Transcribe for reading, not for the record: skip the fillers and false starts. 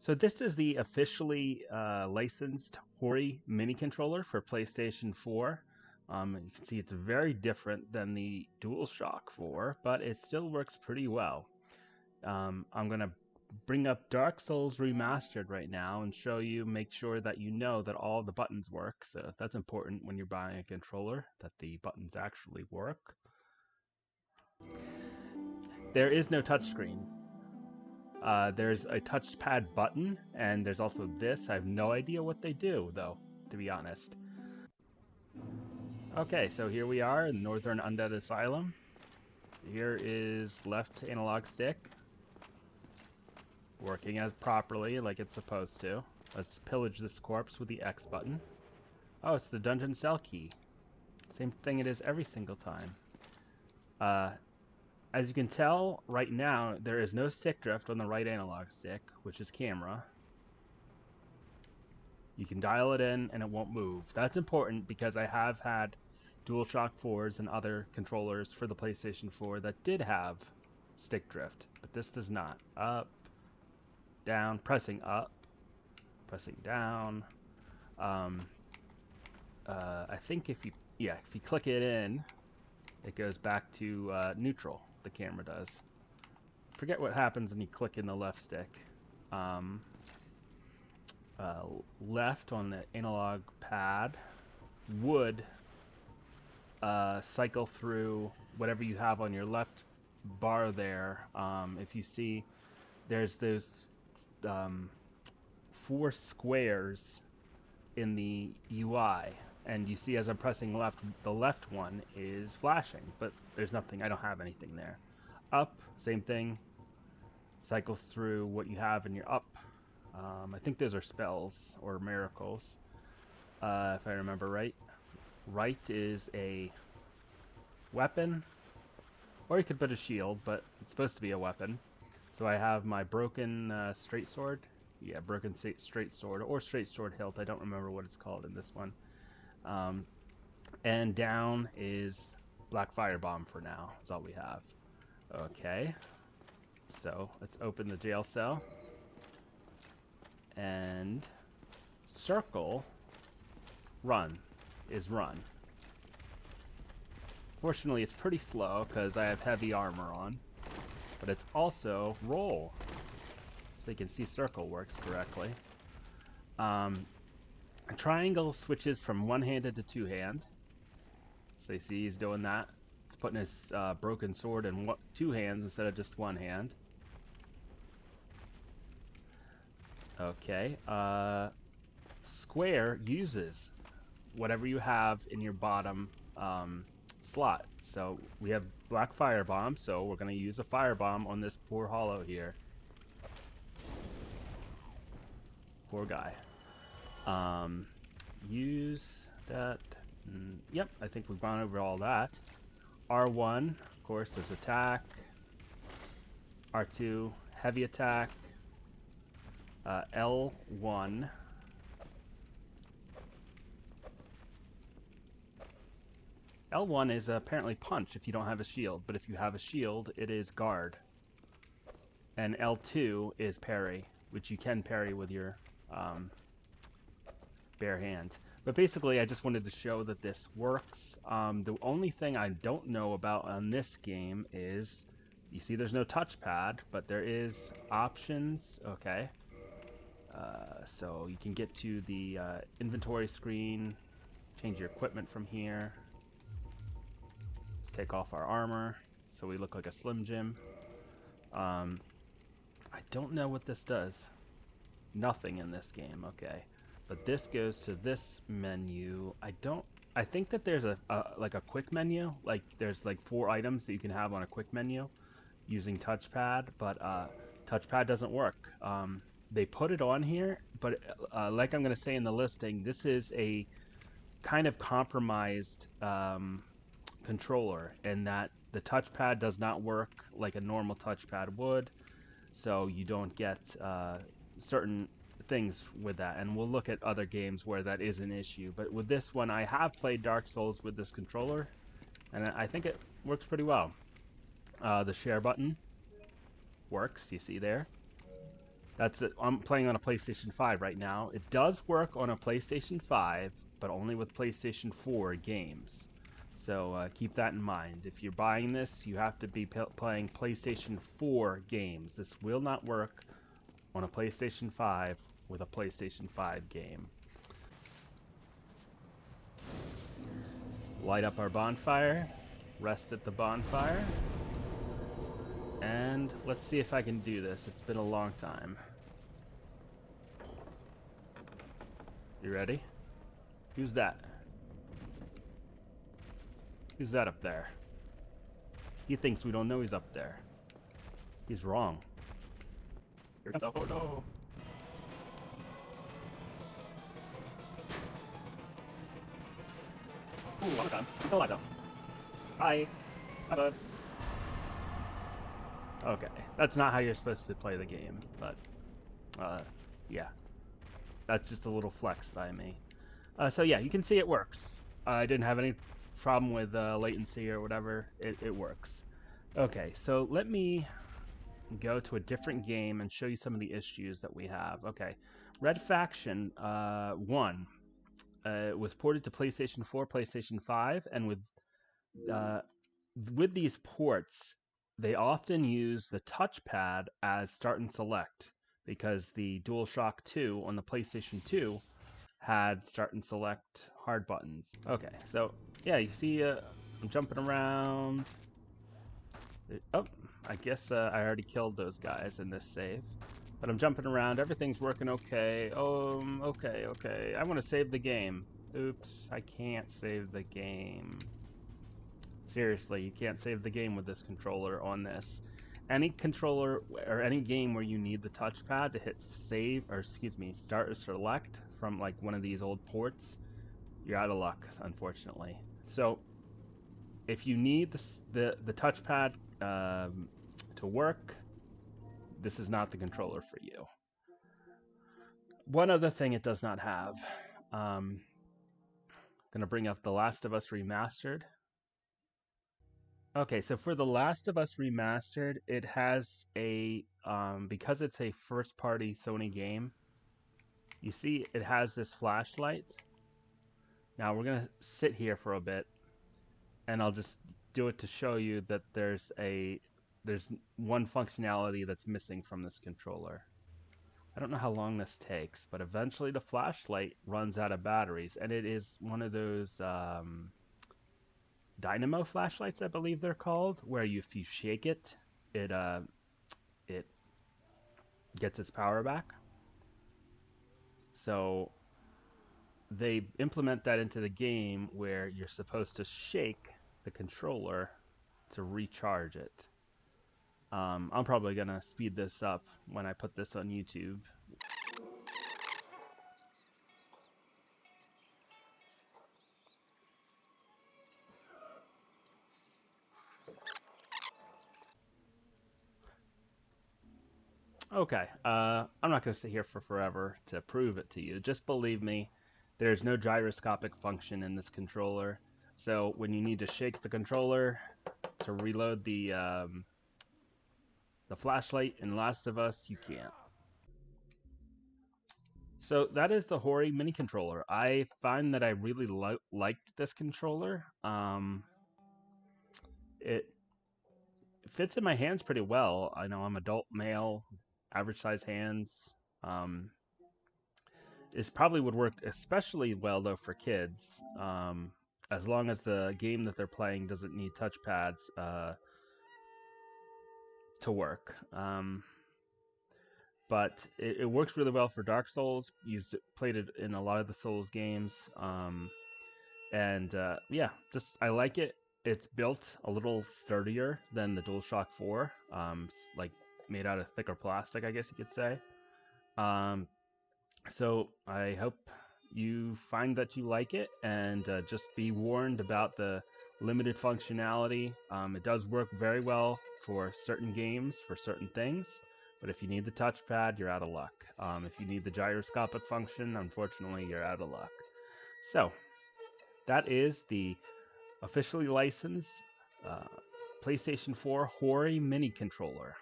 So this is the officially licensed HORI mini controller for PlayStation 4. You can see it's very different than the DualShock 4, but it still works pretty well. I'm going to bring up Dark Souls Remastered right now and show you, make sure that you know that all the buttons work. So that's important when you're buying a controller, that the buttons actually work. There is no touchscreen. There's a touchpad button, and there's also this. I have no idea what they do, though, to be honest. Okay, so here we are in Northern Undead Asylum. Here is left analog stick, working as properly like it's supposed to. Let's pillage this corpse with the X button. Oh, it's the dungeon cell key. Same thing it is every single time. As you can tell, right now, there is no stick drift on the right analog stick, which is camera. You can dial it in and it won't move. That's important because I have had DualShock 4s and other controllers for the PlayStation 4 that did have stick drift, but this does not. Up, down, pressing up, pressing down. I think if you click it in, it goes back to neutral. The camera does. Forget what happens when you click in the left stick. Left on the analog pad would cycle through whatever you have on your left bar there. If you see, there's those 4 squares in the UI, and you see as I'm pressing left, the left one is flashing, but there's nothing. I don't have anything there. Up, same thing. Cycles through what you have in your up. I think those are spells or miracles, if I remember right. Right is a weapon, or you could put a shield, but it's supposed to be a weapon. So I have my broken straight sword. Yeah, broken straight sword, or straight sword hilt. I don't remember what it's called in this one. And down is black firebomb for now. That's all we have. Okay. So let's open the jail cell. And circle, run, is run. Fortunately, it's pretty slow because I have heavy armor on. But it's also roll. So you can see circle works correctly. Triangle switches from one-handed to two-hand. So you see he's doing that. He's putting his broken sword in two hands instead of just one hand. Okay. Square uses whatever you have in your bottom slot. So we have black firebomb, so we're going to use a firebomb on this poor hollow here. Poor guy. Use that. Yep, I think we've gone over all that. R1, of course, is attack. R2, heavy attack. L1. L1 is apparently punch if you don't have a shield, but if you have a shield, it is guard. And L2 is parry, which you can parry with your bare hand. But basically, I just wanted to show that this works. The only thing I don't know about on this game is, you see there's no touchpad, but there is options. Okay. So you can get to the inventory screen, change your equipment from here. Let's take off our armor so we look like a Slim Jim. I don't know what this does. Nothing in this game, okay. But this goes to this menu. I think that there's like a quick menu. Like there's like 4 items that you can have on a quick menu using touchpad, but touchpad doesn't work. They put it on here, but like I'm going to say in the listing, this is a kind of compromised controller in that the touchpad does not work like a normal touchpad would, so you don't get certain things with that, and we'll look at other games where that is an issue. But with this one, I have played Dark Souls with this controller, and I think it works pretty well. The share button works, you see there. That's it. I'm playing on a PlayStation 5 right now. It does work on a PlayStation 5, but only with PlayStation 4 games. So keep that in mind. If you're buying this, you have to be playing PlayStation 4 games. This will not work on a PlayStation 5 with a PlayStation 5 game. Light up our bonfire. Rest at the bonfire. And let's see if I can do this. It's been a long time. You ready? Who's that? Who's that up there? He thinks we don't know he's up there. He's wrong. Here comes, oh no! Ooh, long time. He's still alive though. Hi. Hi, bud. Okay, that's not how you're supposed to play the game, but yeah. That's just a little flex by me. So yeah, you can see it works. I didn't have any problem with latency or whatever. It works. Okay, so let me go to a different game and show you some of the issues that we have. Okay, Red Faction 1 was ported to PlayStation 4, PlayStation 5, and with these ports, they often use the touchpad as start and select because the DualShock 2 on the PlayStation 2 had start and select hard buttons. Okay, so yeah, you see I'm jumping around. Oh, I guess I already killed those guys in this save. But I'm jumping around, everything's working okay. Oh, okay. I want to save the game. Oops, I can't save the game. Seriously, you can't save the game with this controller on this. Any controller or any game where you need the touchpad to hit save, or excuse me, start or select from like one of these old ports, you're out of luck, unfortunately. So if you need the touchpad to work, this is not the controller for you. One other thing it does not have. Gonna bring up The Last of Us Remastered. Okay, so for The Last of Us Remastered, it has a, because it's a first-party Sony game, you see it has this flashlight. Now we're going to sit here for a bit, and I'll just do it to show you that there's one functionality that's missing from this controller. I don't know how long this takes, but eventually the flashlight runs out of batteries, and it is one of those dynamo flashlights, I believe they're called, where if you shake it, it gets its power back. So they implement that into the game where you're supposed to shake the controller to recharge it. I'm probably gonna speed this up when I put this on YouTube. Okay, I'm not going to sit here for forever to prove it to you. Just believe me, there's no gyroscopic function in this controller. So when you need to shake the controller to reload the flashlight in Last of Us, you can't. So that is the HORI mini controller. I find that I really liked this controller. It fits in my hands pretty well. I know I'm adult male, average size hands. This probably would work especially well though for kids, as long as the game that they're playing doesn't need touchpads to work. But it works really well for Dark Souls. Played it in a lot of the Souls games, and yeah, just I like it. It's built a little sturdier than the DualShock 4, like made out of thicker plastic, I guess you could say. So I hope you find that you like it, and just be warned about the limited functionality. It does work very well for certain games, for certain things, but if you need the touchpad, you're out of luck. If you need the gyroscopic function, unfortunately, you're out of luck. So that is the officially licensed PlayStation 4 HORI mini controller.